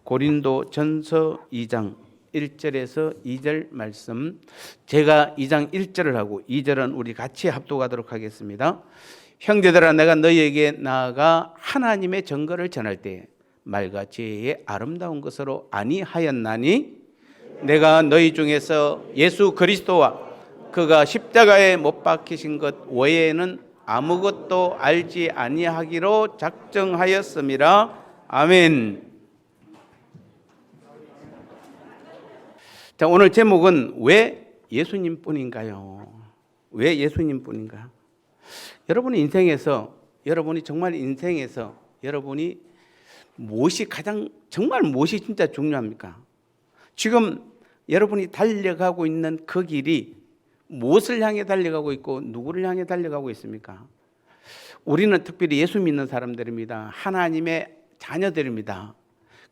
고린도전서 2장 1절에서 2절 말씀, 제가 2장 1절을 하고 2절은 우리 같이 합독하도록 하겠습니다. 형제들아, 내가 너희에게 나아가 하나님의 증거를 전할 때 말과 지혜의 아름다운 것으로 아니하였나니, 내가 너희 중에서 예수 그리스도와 그가 십자가에 못 박히신 것 외에는 아무것도 알지 아니하기로 작정하였음이라. 아멘. 자, 오늘 제목은 왜 예수님뿐인가요? 왜 예수님뿐인가? 여러분의 인생에서, 여러분이 정말 인생에서 여러분이 무엇이 정말 무엇이 진짜 중요합니까? 지금 여러분이 달려가고 있는 그 길이 무엇을 향해 달려가고 있고 누구를 향해 달려가고 있습니까? 우리는 특별히 예수 믿는 사람들입니다. 하나님의 자녀들입니다.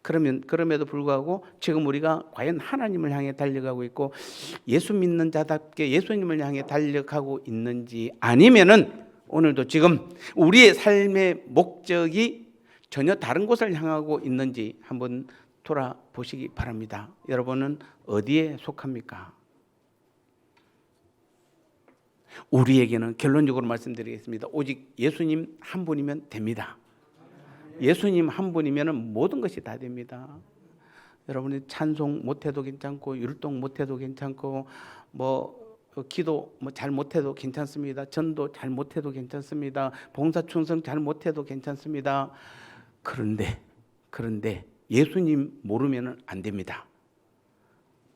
그럼에도 불구하고 지금 우리가 과연 하나님을 향해 달려가고 있고 예수 믿는 자답게 예수님을 향해 달려가고 있는지, 아니면은 오늘도 지금 우리의 삶의 목적이 전혀 다른 곳을 향하고 있는지 한번 돌아보시기 바랍니다. 여러분은 어디에 속합니까? 우리에게는 결론적으로 말씀드리겠습니다. 오직 예수님 한 분이면 됩니다. 예수님 한 분이면 모든 것이 다 됩니다. 여러분이 찬송 못해도 괜찮고 율동 못해도 괜찮고 기도 잘 못해도 괜찮습니다. 전도 잘 못해도 괜찮습니다. 봉사 충성 잘 못해도 괜찮습니다. 그런데 예수님 모르면 안 됩니다.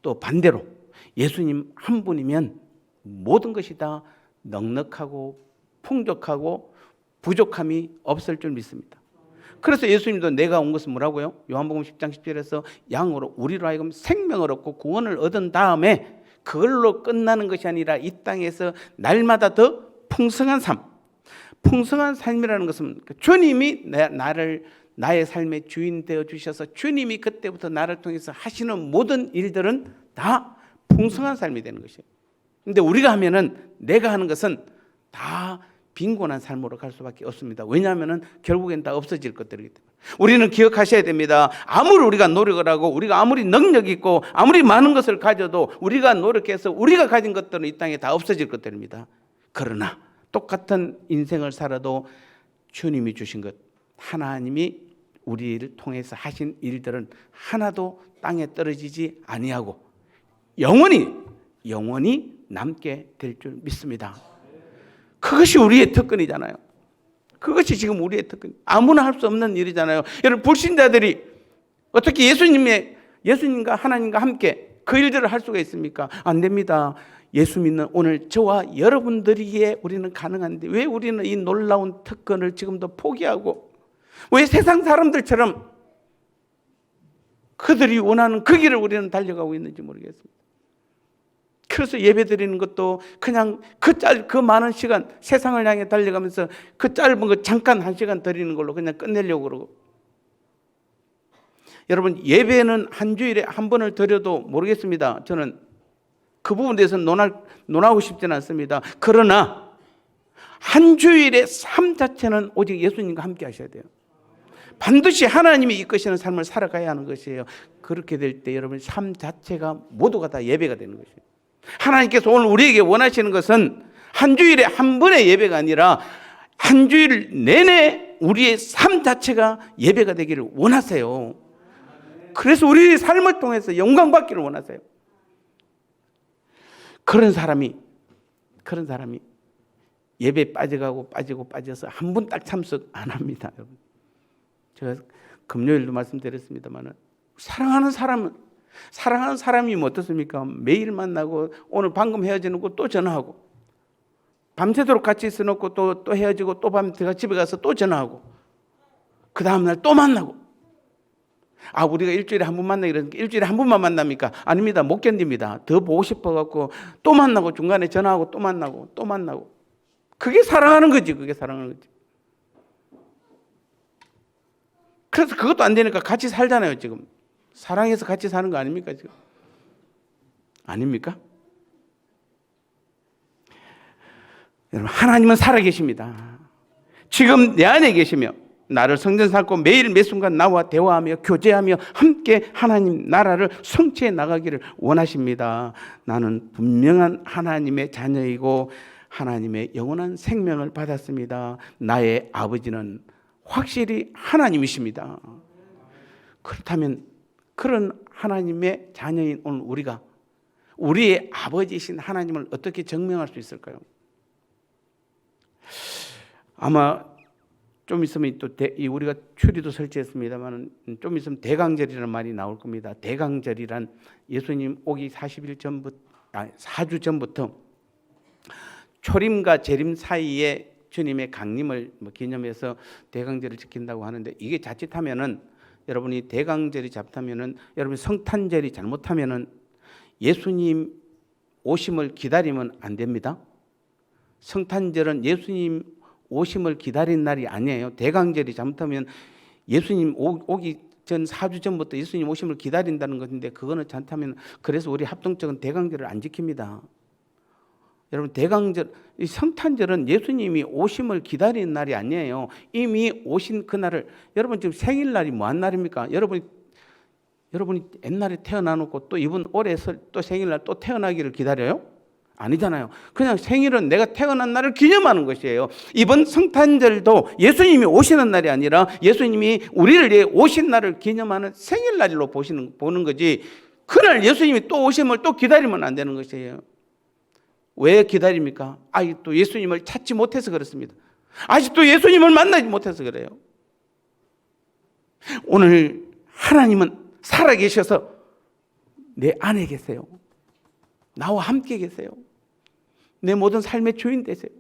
또 반대로 예수님 한 분이면 모든 것이 다 넉넉하고 풍족하고 부족함이 없을 줄 믿습니다. 그래서 예수님도 내가 온 것은 뭐라고요? 요한복음 10장 10절에서 양으로 우리로 하여금 생명을 얻고 구원을 얻은 다음에 그걸로 끝나는 것이 아니라 이 땅에서 날마다 더 풍성한 삶. 풍성한 삶이라는 것은 주님이 나의 삶의 주인 되어 주셔서 주님이 그때부터 나를 통해서 하시는 모든 일들은 다 풍성한 삶이 되는 것이에요. 근데 우리가 하면은, 내가 하는 것은 다 빈곤한 삶으로 갈 수밖에 없습니다. 왜냐하면 결국엔 다 없어질 것들이기 때문에. 우리는 기억하셔야 됩니다. 아무리 우리가 노력을 하고 우리가 아무리 능력이 있고 아무리 많은 것을 가져도 우리가 노력해서 우리가 가진 것들은 이 땅에 다 없어질 것들입니다. 그러나 똑같은 인생을 살아도 주님이 주신 것, 하나님이 우리를 통해서 하신 일들은 하나도 땅에 떨어지지 아니하고 영원히 남게 될 줄 믿습니다. 그것이 우리의 특권이잖아요. 그것이 지금 우리의 특권. 아무나 할 수 없는 일이잖아요. 여러분, 불신자들이 어떻게 예수님과 하나님과 함께 그 일들을 할 수가 있습니까? 안 됩니다. 예수 믿는 오늘 저와 여러분들이기에 우리는 가능한데 왜 우리는 이 놀라운 특권을 지금도 포기하고, 왜 세상 사람들처럼 그들이 원하는 그 길을 우리는 달려가고 있는지 모르겠습니다. 그래서 예배 드리는 것도 그냥 그 많은 시간 세상을 향해 달려가면서 그 짧은 거 잠깐 1시간 드리는 걸로 그냥 끝내려고 그러고, 여러분, 예배는 한 주일에 한 번을 드려도 모르겠습니다. 저는 그 부분에 대해서는 논하고 싶지는 않습니다. 그러나 한 주일의 삶 자체는 오직 예수님과 함께 하셔야 돼요. 반드시 하나님이 이끄시는 삶을 살아가야 하는 것이에요. 그렇게 될 때 여러분 삶 자체가 모두가 다 예배가 되는 것이에요. 하나님께서 오늘 우리에게 원하시는 것은 한 주일에 한 번의 예배가 아니라 한 주일 내내 우리의 삶 자체가 예배가 되기를 원하세요. 그래서 우리의 삶을 통해서 영광 받기를 원하세요. 그런 사람이 예배 빠져서 한 번 딱 참석 안 합니다. 여러분, 제가 금요일도 말씀드렸습니다만, 사랑하는 사람이 어떻습니까? 매일 만나고 오늘 방금 헤어지는 거 또 전화하고, 밤새도록 같이 있어놓고 또 헤어지고 또 밤새 집에 가서 또 전화하고, 그 다음날 또 만나고. 우리가 일주일에 한 번 만나기 그러니까 일주일에 한 번만 만납니까? 아닙니다. 못 견딥니다. 더 보고 싶어갖고 또 만나고 중간에 전화하고 또 만나고. 그게 사랑하는 거지. 그래서 그것도 안 되니까 같이 살잖아요. 지금 사랑해서 같이 사는 거 아닙니까? 지금 아닙니까? 여러분, 하나님은 살아계십니다. 지금 내 안에 계시며 나를 성전 삼고 매일 매 순간 나와 대화하며 교제하며 함께 하나님 나라를 성취해 나가기를 원하십니다. 나는 분명한 하나님의 자녀이고 하나님의 영원한 생명을 받았습니다. 나의 아버지는 확실히 하나님이십니다. 그렇다면 그런 하나님의 자녀인 오늘 우리가 우리의 아버지이신 하나님을 어떻게 증명할 수 있을까요? 아마 좀 있으면 또 우리가 추리도 설치했습니다만 좀 있으면 대강절이라는 말이 나올 겁니다. 대강절이란 예수님 오기 40일 전부터 4주 전부터 초림과 재림 사이에 주님의 강림을 기념해서 대강절을 지킨다고 하는데, 이게 자칫하면은 여러분이 대강절이 잡다면은 여러분이 성탄절이 잘못하면은 예수님 오심을 기다리면 안 됩니다. 성탄절은 예수님 오심을 기다린 날이 아니에요. 대강절이 잘못하면 예수님 오기 전 4주 전부터 예수님 오심을 기다린다는 것인데, 그거는 잘못하면 그래서 우리 합동적은 대강절을 안 지킵니다. 여러분, 대강절, 이 성탄절은 예수님이 오심을 기다리는 날이 아니에요. 이미 오신 그날을, 여러분 지금 생일날이 뭐한 날입니까? 여러분이 옛날에 태어나놓고 또 이번 올해 또 생일날 또 태어나기를 기다려요? 아니잖아요. 그냥 생일은 내가 태어난 날을 기념하는 것이에요. 이번 성탄절도 예수님이 오시는 날이 아니라 예수님이 우리를 위해 오신 날을 기념하는 생일날로 보는 거지, 그날 예수님이 또 오심을 또 기다리면 안 되는 것이에요. 왜 기다립니까? 아직도 예수님을 찾지 못해서 그렇습니다. 아직도 예수님을 만나지 못해서 그래요. 오늘 하나님은 살아계셔서 내 안에 계세요. 나와 함께 계세요. 내 모든 삶의 주인 되세요.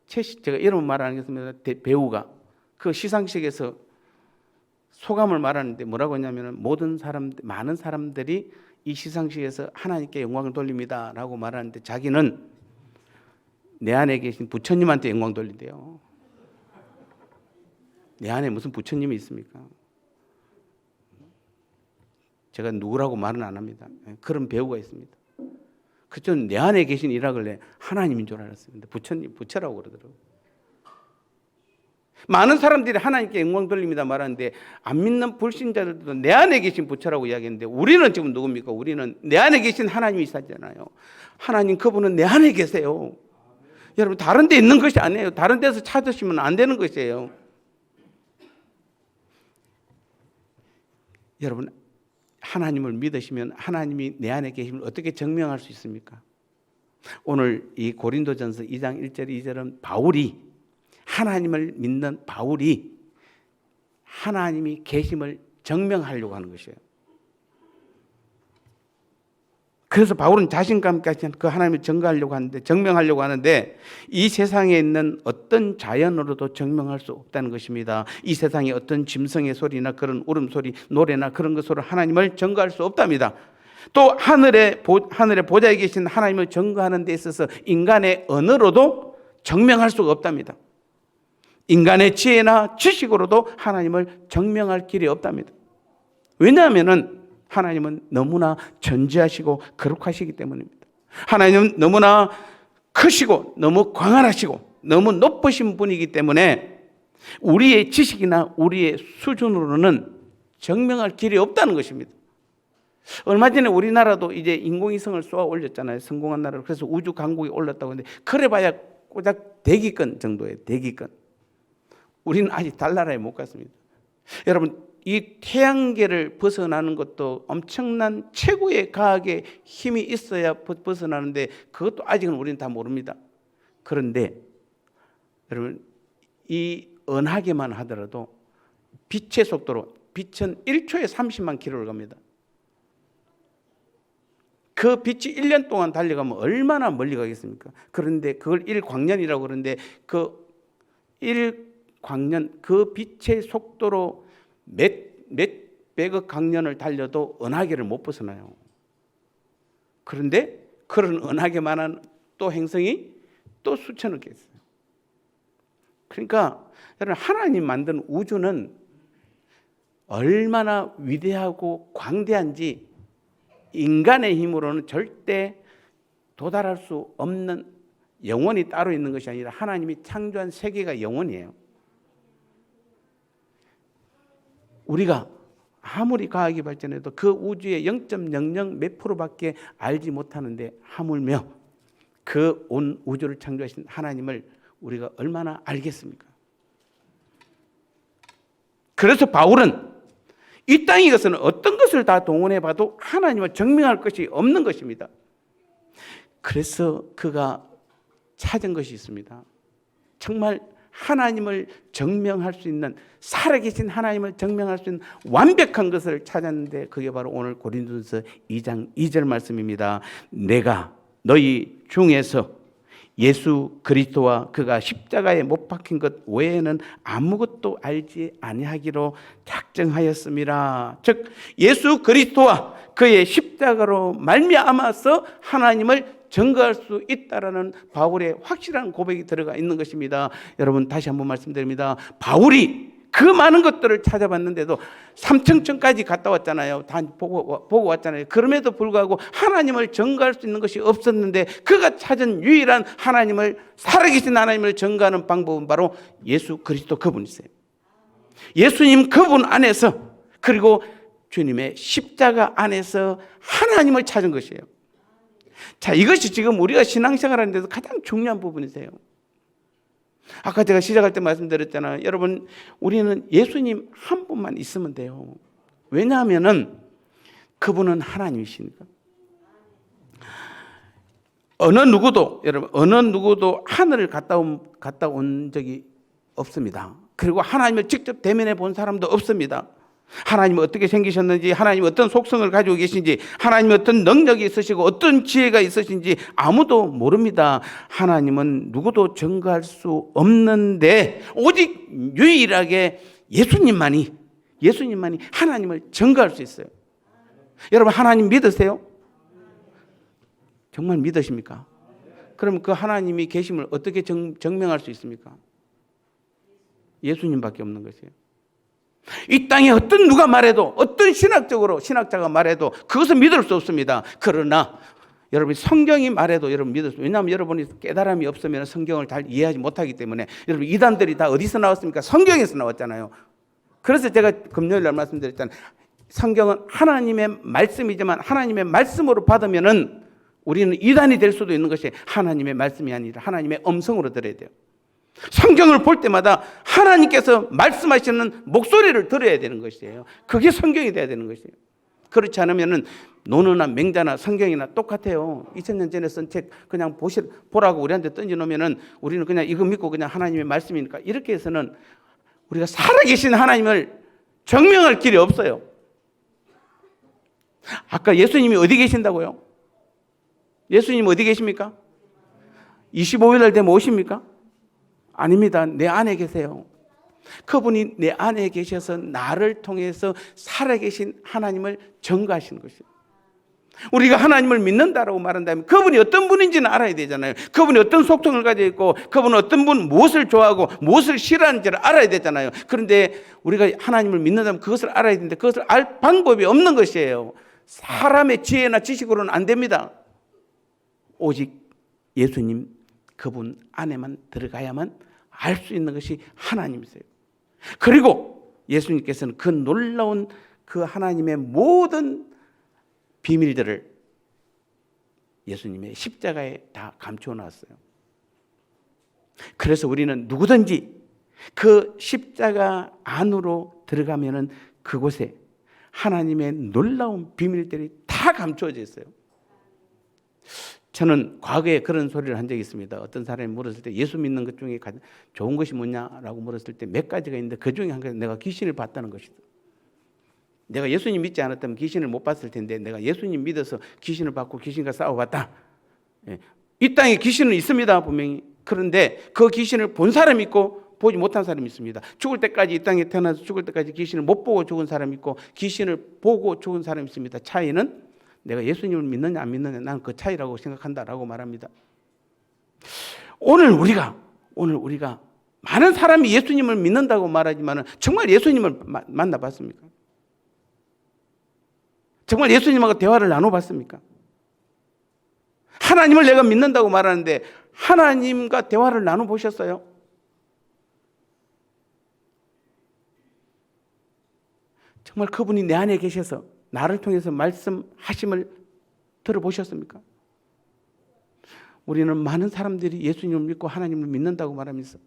제가 이름 말 안 하겠습니다. 배우가 그 시상식에서 소감을 말하는데 뭐라고 했냐면, 많은 사람들이 이 시상식에서 하나님께 영광을 돌립니다 라고 말하는데, 자기는 내 안에 계신 부처님한테 영광 돌린대요. 내 안에 무슨 부처님이 있습니까? 제가 누구라고 말은 안 합니다. 그런 배우가 있습니다. 그전 내 안에 계신 이라길래 하나님인 줄 알았습니다. 부처라고 그러더라고요. 많은 사람들이 하나님께 영광 돌립니다 말하는데, 안 믿는 불신자들도 내 안에 계신 부처라고 이야기했는데, 우리는 지금 누굽니까? 우리는 내 안에 계신 하나님이 있잖아요. 하나님, 그분은 내 안에 계세요. 여러분, 다른 데 있는 것이 아니에요. 다른 데서 찾으시면 안 되는 것이에요. 여러분, 하나님을 믿으시면 하나님이 내 안에 계심을 어떻게 증명할 수 있습니까? 오늘 이 고린도전서 2장 1절 2절은 하나님을 믿는 바울이 하나님이 계심을 증명하려고 하는 것이에요. 그래서 바울은 자신감까지 그 하나님을 증명하려고 하는데 이 세상에 있는 어떤 자연으로도 증명할 수 없다는 것입니다. 이 세상에 어떤 짐승의 소리나 그런 울음소리, 노래나 그런 것으로 하나님을 증거할 수 없답니다. 또 하늘의 보좌에 계신 하나님을 증거하는 데 있어서 인간의 언어로도 증명할 수가 없답니다. 인간의 지혜나 지식으로도 하나님을 증명할 길이 없답니다. 왜냐하면 하나님은 너무나 전지하시고 거룩하시기 때문입니다. 하나님은 너무나 크시고 너무 광활하시고 너무 높으신 분이기 때문에 우리의 지식이나 우리의 수준으로는 증명할 길이 없다는 것입니다. 얼마 전에 우리나라도 이제 인공위성을 쏘아 올렸잖아요. 성공한 나라로. 그래서 우주 강국에 올랐다고 하는데, 그래봐야 고작 대기권 정도예요. 대기권. 우리는 아직 달나라에 못 갔습니다. 여러분, 이 태양계를 벗어나는 것도 엄청난 최고의 과학의 힘이 있어야 벗어나는데, 그것도 아직은 우리는 다 모릅니다. 그런데 여러분, 이 은하계만 하더라도 빛의 속도로, 빛은 1초에 30만 킬로를 갑니다. 그 빛이 1년 동안 달려가면 얼마나 멀리 가겠습니까? 그런데 그걸 1광년이라고 그러는데, 그 1광년, 그 빛의 속도로 몇백억 광년을 달려도 은하계를 못 벗어나요. 그런데 그런 은하계만한 또 행성이 또 수천억 개 있어요. 그러니까 여러분, 하나님 만든 우주는 얼마나 위대하고 광대한지 인간의 힘으로는 절대 도달할 수 없는 영혼이 따로 있는 것이 아니라 하나님이 창조한 세계가 영혼이에요. 우리가 아무리 과학이 발전해도 그 우주의 0.00 몇 프로밖에 알지 못하는데 하물며 그 온 우주를 창조하신 하나님을 우리가 얼마나 알겠습니까? 그래서 바울은 이 땅에 가서는 어떤 것을 다 동원해 봐도 하나님을 증명할 것이 없는 것입니다. 그래서 그가 찾은 것이 있습니다. 정말 하나님을 증명할 수 있는, 살아계신 하나님을 증명할 수 있는 완벽한 것을 찾았는데 그게 바로 오늘 고린도전서 2장 2절 말씀입니다. 내가 너희 중에서 예수 그리스도와 그가 십자가에 못 박힌 것 외에는 아무것도 알지 아니하기로 작정하였습니다. 즉 예수 그리스도와 그의 십자가로 말미암아서 하나님을 증거할 수 있다라는 바울의 확실한 고백이 들어가 있는 것입니다. 여러분 다시 한번 말씀드립니다. 바울이 그 많은 것들을 찾아봤는데도 삼층천까지 갔다 왔잖아요. 다 보고 왔잖아요. 그럼에도 불구하고 하나님을 증거할 수 있는 것이 없었는데 그가 찾은 유일한 하나님을, 살아계신 하나님을 증거하는 방법은 바로 예수 그리스도 그분이세요. 예수님 그분 안에서, 그리고 주님의 십자가 안에서 하나님을 찾은 것이에요. 자, 이것이 지금 우리가 신앙생활 하는 데서 가장 중요한 부분이세요. 아까 제가 시작할 때 말씀드렸잖아요. 여러분, 우리는 예수님 한 분만 있으면 돼요. 왜냐하면은 그분은 하나님이시니까. 어느 누구도 하늘을 갔다 온 적이 없습니다. 그리고 하나님을 직접 대면해 본 사람도 없습니다. 하나님은 어떻게 생기셨는지, 하나님이 어떤 속성을 가지고 계신지, 하나님이 어떤 능력이 있으시고 어떤 지혜가 있으신지 아무도 모릅니다. 하나님은 누구도 증거할 수 없는데 오직 유일하게 예수님만이 하나님을 증거할 수 있어요. 여러분 하나님 믿으세요? 정말 믿으십니까? 그럼 그 하나님이 계심을 어떻게 증명할 수 있습니까? 예수님밖에 없는 것이에요. 이 땅에 어떤 누가 말해도, 어떤 신학자가 말해도 그것은 믿을 수 없습니다. 그러나 여러분 성경이 말해도 여러분 믿을 수 있어요. 왜냐하면 여러분이 깨달음이 없으면 성경을 잘 이해하지 못하기 때문에. 여러분 이단들이 다 어디서 나왔습니까? 성경에서 나왔잖아요. 그래서 제가 금요일 날 말씀드렸잖아요. 성경은 하나님의 말씀이지만 하나님의 말씀으로 받으면은 우리는 이단이 될 수도 있는 것이 하나님의 말씀이 아니라 하나님의 음성으로 들어야 돼요. 성경을 볼 때마다 하나님께서 말씀하시는 목소리를 들어야 되는 것이에요. 그게 성경이 돼야 되는 것이에요. 그렇지 않으면 논어나 맹자나 성경이나 똑같아요. 2000년 전에 쓴 책 그냥 보라고 우리한테 던져놓으면 우리는 그냥 이거 믿고 그냥 하나님의 말씀이니까, 이렇게 해서는 우리가 살아계신 하나님을 증명할 길이 없어요. 아까 예수님이 어디 계신다고요? 예수님 어디 계십니까? 25일 날 되면 오십니까? 아닙니다. 내 안에 계세요. 그분이 내 안에 계셔서 나를 통해서 살아계신 하나님을 증거하시는 것이에요. 우리가 하나님을 믿는다라고 말한다면 그분이 어떤 분인지는 알아야 되잖아요. 그분이 어떤 속성을 가지고 있고 그분은 어떤 분, 무엇을 좋아하고 무엇을 싫어하는지를 알아야 되잖아요. 그런데 우리가 하나님을 믿는다면 그것을 알아야 되는데 그것을 알 방법이 없는 것이에요. 사람의 지혜나 지식으로는 안 됩니다. 오직 예수님 그분 안에만 들어가야만 알 수 있는 것이 하나님이세요. 그리고 예수님께서는 그 놀라운 그 하나님의 모든 비밀들을 예수님의 십자가에 다 감추어 놨어요. 그래서 우리는 누구든지 그 십자가 안으로 들어가면은 그곳에 하나님의 놀라운 비밀들이 다 감추어져 있어요. 저는 과거에 그런 소리를 한 적이 있습니다. 어떤 사람이 물었을 때 예수 믿는 것 중에 가장 좋은 것이 뭐냐라고 물었을 때 몇 가지가 있는데 그 중에 한 가지 내가 귀신을 봤다는 것이다. 내가 예수님 믿지 않았다면 귀신을 못 봤을 텐데 내가 예수님 믿어서 귀신을 받고 귀신과 싸워봤다. 이 땅에 귀신은 있습니다, 분명히. 그런데 그 귀신을 본 사람이 있고 보지 못한 사람이 있습니다. 죽을 때까지 이 땅에 태어나서 죽을 때까지 귀신을 못 보고 죽은 사람이 있고 귀신을 보고 죽은 사람이 있습니다. 차이는 내가 예수님을 믿느냐 안 믿느냐, 나는 그 차이라고 생각한다라고 말합니다. 오늘 우리가 많은 사람이 예수님을 믿는다고 말하지만 정말 예수님을 만나봤습니까? 정말 예수님하고 대화를 나눠봤습니까? 하나님을 내가 믿는다고 말하는데 하나님과 대화를 나눠보셨어요? 정말 그분이 내 안에 계셔서 나를 통해서 말씀하심을 들어보셨습니까? 우리는 많은 사람들이 예수님을 믿고 하나님을 믿는다고 말하면서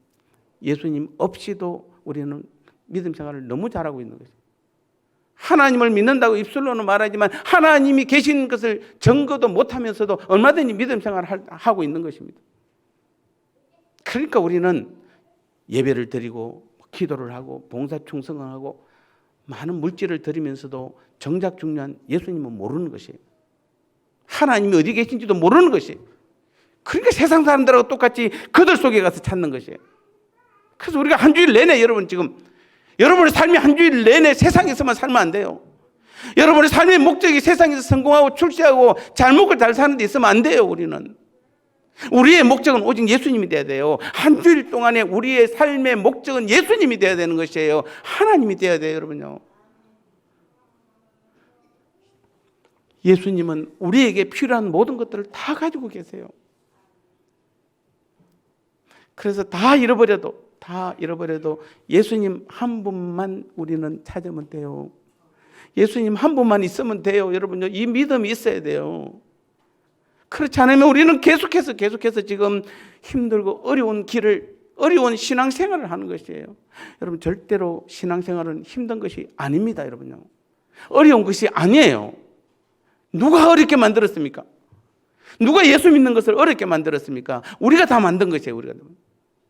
예수님 없이도 우리는 믿음 생활을 너무 잘하고 있는 것이죠. 하나님을 믿는다고 입술로는 말하지만 하나님이 계신 것을 증거도 못하면서도 얼마든지 믿음 생활을 하고 있는 것입니다. 그러니까 우리는 예배를 드리고 기도를 하고 봉사 충성을 하고 많은 물질을 드리면서도 정작 중요한 예수님은 모르는 것이에요. 하나님이 어디 계신지도 모르는 것이에요. 그러니까 세상 사람들하고 똑같이 그들 속에 가서 찾는 것이에요. 그래서 우리가 한 주일 내내 여러분의 삶이 한 주일 내내 세상에서만 살면 안 돼요. 여러분의 삶의 목적이 세상에서 성공하고 출세하고 잘 먹고 잘 사는 데 있으면 안 돼요. 우리의 목적은 오직 예수님이 돼야 돼요. 한 주일 동안에 우리의 삶의 목적은 예수님이 돼야 되는 것이에요. 하나님이 돼야 돼요, 여러분요. 예수님은 우리에게 필요한 모든 것들을 다 가지고 계세요. 그래서 다 잃어버려도 예수님 한 분만 우리는 찾으면 돼요. 예수님 한 분만 있으면 돼요. 여러분요, 이 믿음이 있어야 돼요. 그렇지 않으면 우리는 계속해서 지금 힘들고 어려운 신앙생활을 하는 것이에요. 여러분, 절대로 신앙생활은 힘든 것이 아닙니다. 여러분요, 어려운 것이 아니에요. 누가 어렵게 만들었습니까? 누가 예수 믿는 것을 어렵게 만들었습니까? 우리가 다 만든 것이에요. 우리가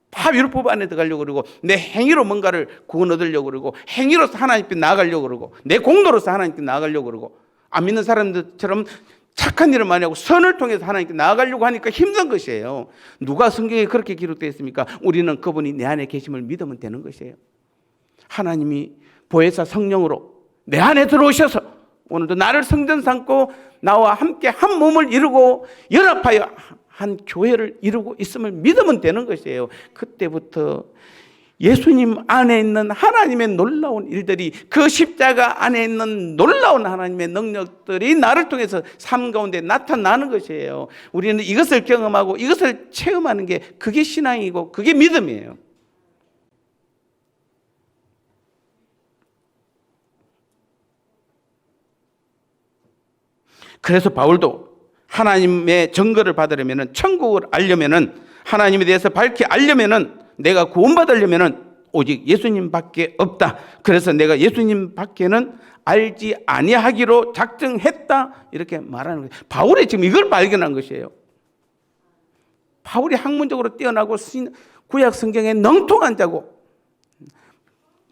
다 율법 안에 들어가려고 그러고 내 행위로 뭔가를 구원 얻으려고 그러고 행위로서 하나님께 나아가려고 그러고 내 공로로서 하나님께 나아가려고 그러고 안 믿는 사람들처럼 착한 일을 많이 하고 선을 통해서 하나님께 나아가려고 하니까 힘든 것이에요. 누가 성경에 그렇게 기록되어 있습니까? 우리는 그분이 내 안에 계심을 믿으면 되는 것이에요. 하나님이 보혜사 성령으로 내 안에 들어오셔서 오늘도 나를 성전 삼고 나와 함께 한 몸을 이루고 연합하여 한 교회를 이루고 있음을 믿으면 되는 것이에요. 그때부터 예수님 안에 있는 하나님의 놀라운 일들이, 그 십자가 안에 있는 놀라운 하나님의 능력들이 나를 통해서 삶 가운데 나타나는 것이에요. 우리는 이것을 경험하고 이것을 체험하는 게 그게 신앙이고 그게 믿음이에요. 그래서 바울도 하나님의 증거를 받으려면, 천국을 알려면, 하나님에 대해서 밝히 알려면, 내가 구원받으려면 오직 예수님밖에 없다. 그래서 내가 예수님밖에는 알지 아니하기로 작정했다. 이렇게 말하는 거예요. 바울이 지금 이걸 발견한 것이에요. 바울이 학문적으로 뛰어나고 구약 성경에 능통한 자고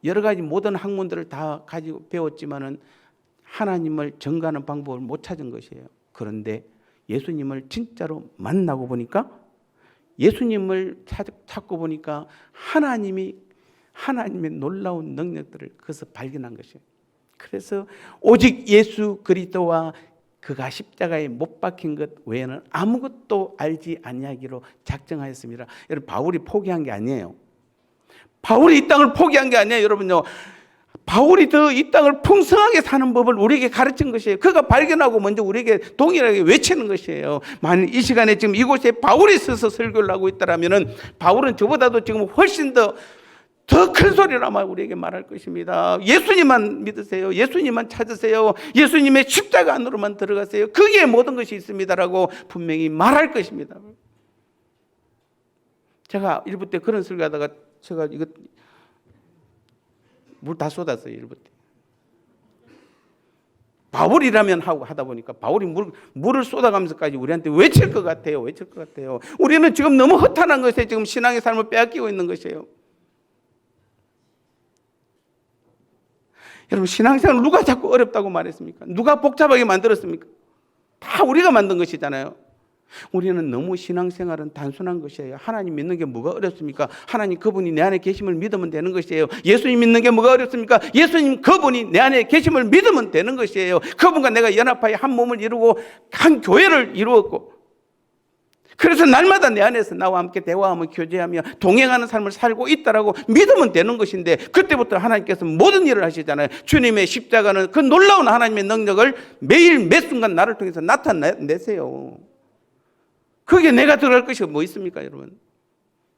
여러 가지 모든 학문들을 다 가지고 배웠지만은 하나님을 증거하는 방법을 못 찾은 것이에요. 그런데 예수님을 진짜로 만나고 보니까, 예수님을 찾고 보니까 하나님의 놀라운 능력들을 거기서 발견한 것이에요. 그래서 오직 예수 그리스도와 그가 십자가에 못 박힌 것 외에는 아무것도 알지 아니하기로 작정하였습니다. 여러분, 바울이 포기한 게 아니에요. 바울이 이 땅을 포기한 게 아니에요. 여러분요, 바울이 더 이 땅을 풍성하게 사는 법을 우리에게 가르친 것이에요. 그가 발견하고 먼저 우리에게 동일하게 외치는 것이에요. 만약 이 시간에 지금 이곳에 바울이 서서 설교를 하고 있다면 바울은 저보다도 지금 훨씬 더 큰 소리로 아마 우리에게 말할 것입니다. 예수님만 믿으세요. 예수님만 찾으세요. 예수님의 십자가 안으로만 들어가세요. 거기에 모든 것이 있습니다라고 분명히 말할 것입니다. 제가 일부 때 그런 설교하다가 제가 이거 물 다 쏟았어요. 일부 때. 바울이라면 하고 하다 보니까 바울이 물을 쏟아가면서까지 우리한테 외칠 것 같아요. 우리는 지금 너무 허탄한 것에 지금 신앙의 삶을 빼앗기고 있는 것이에요. 여러분, 신앙생활 누가 자꾸 어렵다고 말했습니까? 누가 복잡하게 만들었습니까? 다 우리가 만든 것이잖아요. 우리는 너무 신앙생활은 단순한 것이에요. 하나님 믿는 게 뭐가 어렵습니까? 하나님 그분이 내 안에 계심을 믿으면 되는 것이에요. 예수님 믿는 게 뭐가 어렵습니까? 예수님 그분이 내 안에 계심을 믿으면 되는 것이에요. 그분과 내가 연합하여 한 몸을 이루고 한 교회를 이루었고, 그래서 날마다 내 안에서 나와 함께 대화하며 교제하며 동행하는 삶을 살고 있다라고 믿으면 되는 것인데, 그때부터 하나님께서 모든 일을 하시잖아요. 주님의 십자가는 그 놀라운 하나님의 능력을 매일 매 순간 나를 통해서 나타내세요. 거기에 내가 들어갈 것이 뭐 있습니까, 여러분?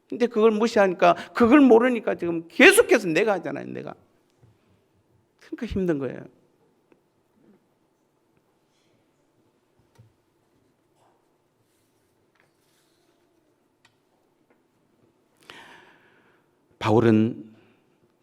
근데 그걸 무시하니까, 그걸 모르니까 지금 계속해서 내가 하잖아요, 내가. 그러니까 힘든 거예요. 바울은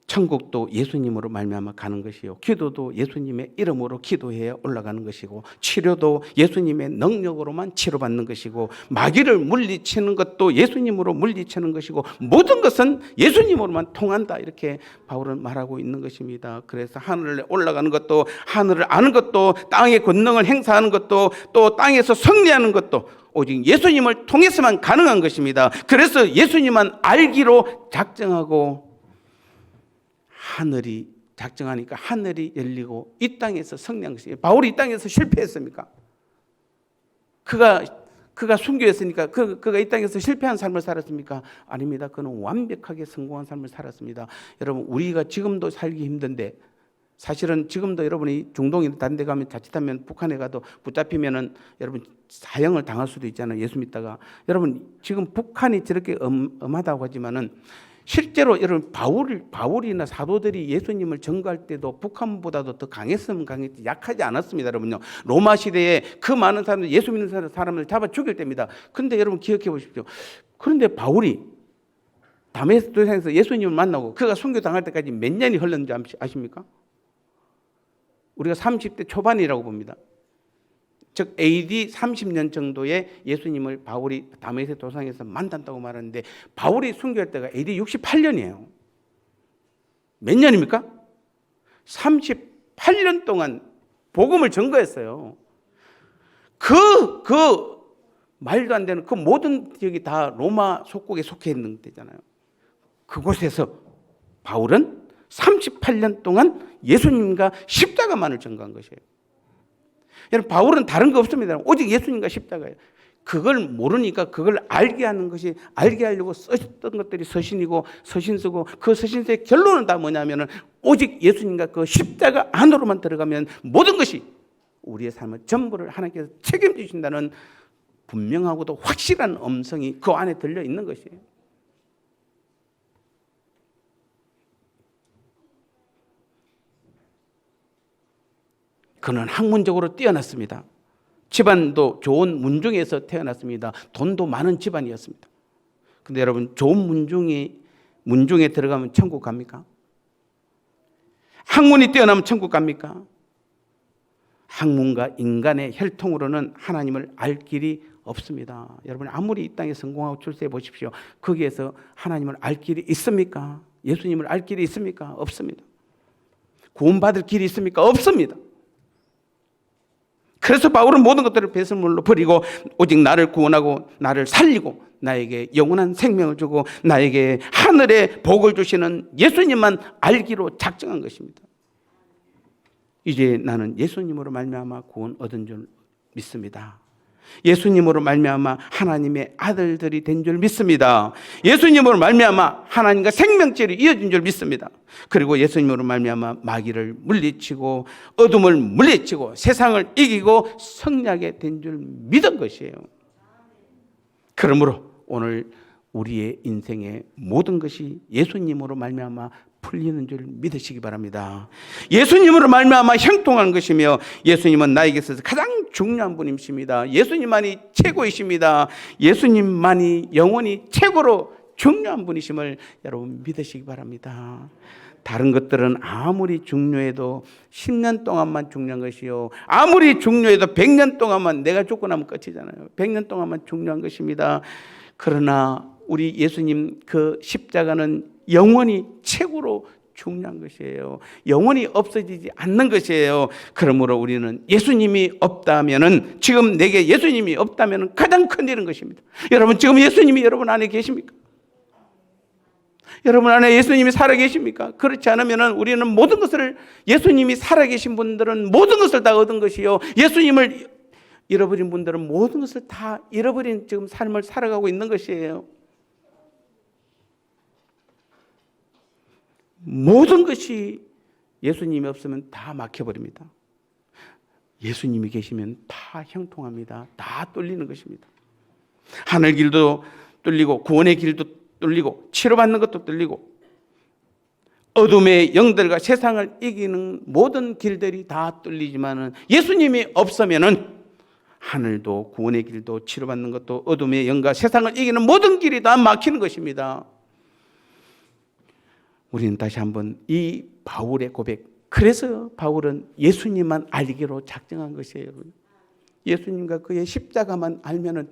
천국도 예수님으로 말미암아 가는 것이요, 기도도 예수님의 이름으로 기도해야 올라가는 것이고, 치료도 예수님의 능력으로만 치료받는 것이고, 마귀를 물리치는 것도 예수님으로 물리치는 것이고, 모든 것은 예수님으로만 통한다, 이렇게 바울은 말하고 있는 것입니다. 그래서 하늘에 올라가는 것도, 하늘을 아는 것도, 땅의 권능을 행사하는 것도, 또 땅에서 승리하는 것도 오직 예수님을 통해서만 가능한 것입니다. 그래서 예수님만 알기로 작정하고, 하늘이 작정하니까 하늘이 열리고 이 땅에서 승리한 것이에요. 바울이 이 땅에서 실패했습니까? 그가 순교했으니까 그가 이 땅에서 실패한 삶을 살았습니까? 아닙니다. 그는 완벽하게 성공한 삶을 살았습니다. 여러분, 우리가 지금도 살기 힘든데, 사실은 지금도 여러분이 중동이나 다른 데 가면, 자칫하면 북한에 가도 붙잡히면은 여러분 사형을 당할 수도 있잖아요, 예수 믿다가. 여러분, 지금 북한이 저렇게 엄하다고 하지만은 실제로 여러분, 바울이나 사도들이 예수님을 전거할 때도 북한보다도 더 강했으면 강했지 약하지 않았습니다, 여러분요. 로마 시대에 그 많은 사람들, 예수 믿는 사람을 잡아 죽일 때입니다. 그런데 여러분 기억해 보십시오. 그런데 바울이 다메섹 도상에서 예수님을 만나고 그가 순교 당할 때까지 몇 년이 흘렀는지 아십니까? 우리가 30대 초반이라고 봅니다. 즉 AD 30년 정도에 예수님을 바울이 다메섹 도상에서 만났다고 말하는데, 바울이 순교할 때가 AD 68년이에요. 몇 년입니까? 38년 동안 복음을 전거했어요. 그 말도 안 되는 그 모든 지역이 다 로마 속국에 속해 있는 데잖아요. 그곳에서 바울은 38년 동안 예수님과 십자가만을 전거한 것이에요. 여러분, 바울은 다른 거 없습니다. 오직 예수님과 십자가예요. 그걸 모르니까 그걸 알게 하는 것이, 알게 하려고 썼던 것들이 서신이고 서신서고, 그 서신서의 결론은 다 뭐냐면은 오직 예수님과 그 십자가 안으로만 들어가면 모든 것이, 우리의 삶의 전부를 하나님께서 책임지신다는 분명하고도 확실한 음성이 그 안에 들려 있는 것이에요. 그는 학문적으로 뛰어났습니다. 집안도 좋은 문중에서 태어났습니다. 돈도 많은 집안이었습니다. 그런데 여러분, 좋은 문중에 들어가면 천국 갑니까? 학문이 뛰어나면 천국 갑니까? 학문과 인간의 혈통으로는 하나님을 알 길이 없습니다. 여러분, 아무리 이 땅에 성공하고 출세해 보십시오. 거기에서 하나님을 알 길이 있습니까? 예수님을 알 길이 있습니까? 없습니다. 구원받을 길이 있습니까? 없습니다. 그래서 바울은 모든 것들을 배설물로 버리고 오직 나를 구원하고 나를 살리고 나에게 영원한 생명을 주고 나에게 하늘의 복을 주시는 예수님만 알기로 작정한 것입니다. 이제 나는 예수님으로 말미암아 구원 얻은 줄 믿습니다. 예수님으로 말미암아 하나님의 아들들이 된 줄 믿습니다. 예수님으로 말미암아 하나님과 생명줄이 이어진 줄 믿습니다. 그리고 예수님으로 말미암아 마귀를 물리치고 어둠을 물리치고 세상을 이기고 승리하게 된 줄 믿은 것이에요. 그러므로 오늘 우리의 인생의 모든 것이 예수님으로 말미암아 풀리는 줄 믿으시기 바랍니다. 예수님으로 말미암아 형통하는 것이며, 예수님은 나에게 있어서 가장 중요한 분이십니다. 예수님만이 최고이십니다. 예수님만이 영원히 최고로 중요한 분이심을 여러분 믿으시기 바랍니다. 다른 것들은 아무리 중요해도 10년 동안만 중요한 것이요, 아무리 중요해도 100년 동안만, 내가 죽고 나면 끝이잖아요. 100년 동안만 중요한 것입니다. 그러나 우리 예수님 그 십자가는 영원히 최고로 중요한 것이에요. 영원히 없어지지 않는 것이에요. 그러므로 우리는 예수님이 없다면은, 지금 내게 예수님이 없다면은 가장 큰 일인 것입니다. 여러분, 지금 예수님이 여러분 안에 계십니까? 여러분 안에 예수님이 살아계십니까? 그렇지 않으면은 우리는 모든 것을, 예수님이 살아계신 분들은 모든 것을 다 얻은 것이요, 예수님을 잃어버린 분들은 모든 것을 다 잃어버린 지금 삶을 살아가고 있는 것이에요. 모든 것이 예수님이 없으면 다 막혀버립니다. 예수님이 계시면 다 형통합니다. 다 뚫리는 것입니다. 하늘 길도 뚫리고 구원의 길도 뚫리고 치료받는 것도 뚫리고 어둠의 영들과 세상을 이기는 모든 길들이 다 뚫리지만은 예수님이 없으면은 하늘도 구원의 길도 치료받는 것도 어둠의 영과 세상을 이기는 모든 길이 다 막히는 것입니다. 우리는 다시 한번 이 바울의 고백, 그래서 바울은 예수님만 알기로 작정한 것이에요. 여러분. 예수님과 그의 십자가만 알면은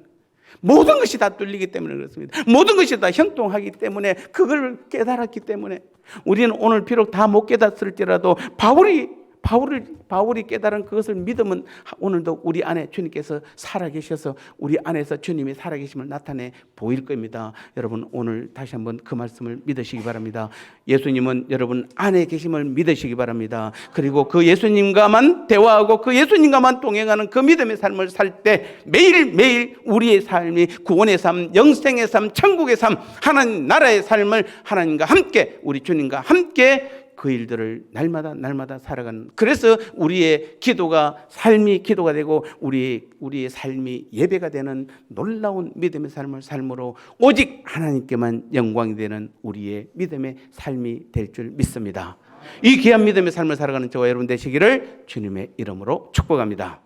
모든 것이 다 뚫리기 때문에 그렇습니다. 모든 것이 다 형통하기 때문에, 그걸 깨달았기 때문에 우리는 오늘 비록 다 못 깨닫을지라도 바울이 깨달은 그것을 믿으면 오늘도 우리 안에 주님께서 살아계셔서 우리 안에서 주님이 살아계심을 나타내 보일 겁니다. 여러분 오늘 다시 한번 그 말씀을 믿으시기 바랍니다. 예수님은 여러분 안에 계심을 믿으시기 바랍니다. 그리고 그 예수님과만 대화하고 그 예수님과만 동행하는 그 믿음의 삶을 살 때 매일매일 우리의 삶이 구원의 삶, 영생의 삶, 천국의 삶, 하나님 나라의 삶을 하나님과 함께, 우리 주님과 함께 그 일들을 날마다 살아가는, 그래서 우리의 기도가 삶이 기도가 되고 우리의 삶이 예배가 되는 놀라운 믿음의 삶으로 오직 하나님께만 영광이 되는 우리의 믿음의 삶이 될 줄 믿습니다. 이 귀한 믿음의 삶을 살아가는 저와 여러분 되시기를 주님의 이름으로 축복합니다.